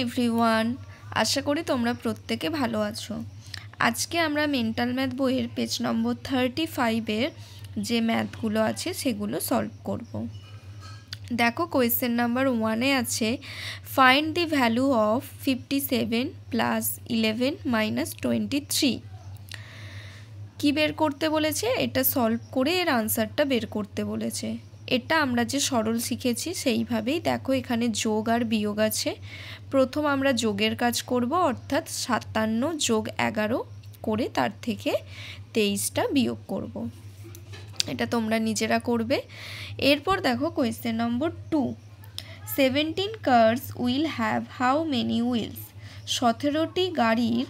Everyone, আশা করি তোমরা প্রত্যেকে ভালো আছো। আজকে আমরা মেন্টাল ম্যাথ বইয়ের পেজ নম্বর 35-এর যে ম্যাথগুলো আছে সেগুলো সলভ করব। দেখো, কোয়েশ্চেন নাম্বার 1-এ আছে find the value of 57 plus 11 minus 23। কী বের করতে বলেছে? এটা সলভ করে এর আনসারটা বের করতে বলেছে। এটা আমরা যে সরল শিখেছি সেইভাবেই। দেখো, এখানে যোগ আর বিয়োগ আছে। প্রথম আমরা যোগের কাজ করব, অর্থাৎ 57 যোগ 11 করে তার থেকে 23টা বিয়োগ করব। এটা তোমরা নিজেরা করবে। এরপর দেখো question number 2, 17 cars will have how many wheels. 17টি গাড়ির,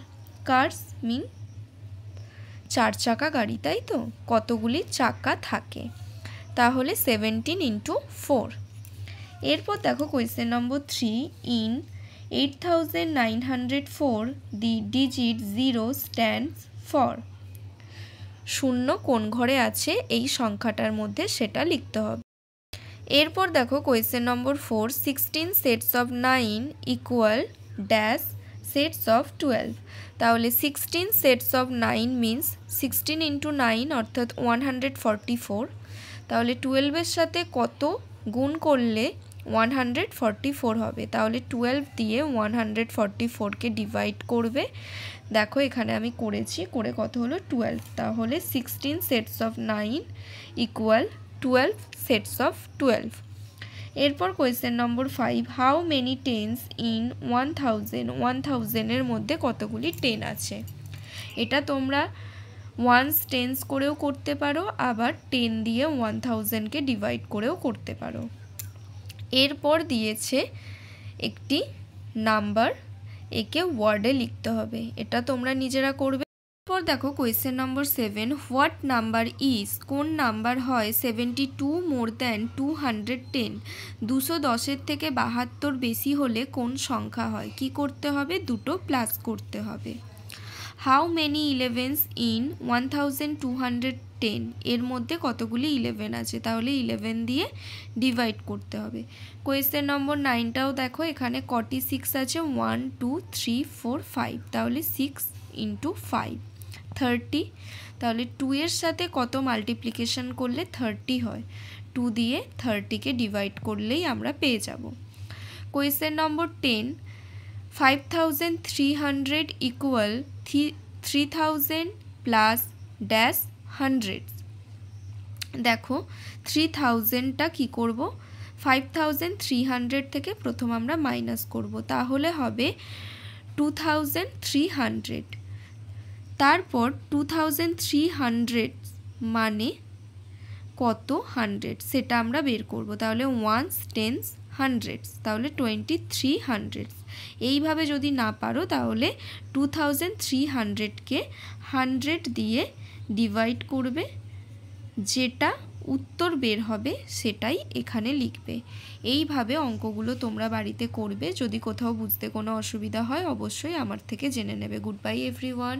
কার্স মিন 4 চাকা গাড়ি, তাই তো? কতগুলি চাকা থাকে? তাহলে 17 × 4। এরপর দেখো question number 3, in 8904 the digit 0 stands for. শূন্য কোন ঘরে আছে এই সংখ্যাটার মধ্যে সেটা লিখতে হবে। এরপর দেখো question number 4, 16 sets of 9 equal dash sets of 12। তাহলে 16 সেটস অফ 9 মিন্স 16 × 9 অর্থাৎ 144। তাহলে 12-এর সাথে কত গুণ করলে 144 হবে? তাহলে 12 দিয়ে 144কে ডিভাইড করবে। দেখো, এখানে আমি করেছি, করে কত হলো 12। তাহলে 16 sets of 9 equal 12 sets of 12। এরপর question number 5, how many tense in 1000। 1000-এর মধ্যে কতগুলি 10 আছে? এটা তোমরা ওয়ান্স টেন্স করেও করতে পারো, আবার 10 দিয়ে 1000কে ডিভাইড করেও করতে পারো। এরপর দিয়েছে একটি নাম্বার, একে ওয়ার্ডে লিখতে হবে। এটা তোমরা নিজেরা করবে। এরপর দেখো question number 7, what number is. কোন নাম্বার হয় 72 মোর দ্যান 210। 210-এর থেকে 72 বেশি হলে কোন সংখ্যা হয়? কি করতে হবে? দুটো প্লাস করতে হবে। How many 11s in 1210। এর মধ্যে কতগুলি 11 আছে? তাহলে 11 দিয়ে ডিভাইড করতে হবে। কোয়েশ্চেন নম্বর 9টাও দেখো, এখানে কটি 6 আছে? 1 2 3 4 5। তাহলে 6 × 5 30। তাহলে 2 এর সাথে কত মাল্টিপ্লিকেশন করলে 30 হয়? 2 দিয়ে 30কে ডিভাইড করলেই আমরা পেয়ে যাব। Question number 10, 5300 equal 3000 plus dash 100। দেখো, 3000টা কী করব? 5300 থেকে প্রথম আমরা মাইনাস করব, তাহলে হবে 2300। তারপর 2300 মানে কত 100 সেটা আমরা বের করব। তাহলে 1s 10s 100s, তাহলে 2300। এইভাবে যদি না পারো তাহলে 2300কে 100 দিয়ে ডিভাইড করবে। যেটা উত্তর বের হবে সেটাই এখানে লিখবে। এইভাবে অঙ্কগুলো তোমরা বাড়িতে করবে। যদি কোথাও বুঝতে কোনো অসুবিধা হয় অবশ্যই আমার থেকে জেনে নেবে। Good bye everyone.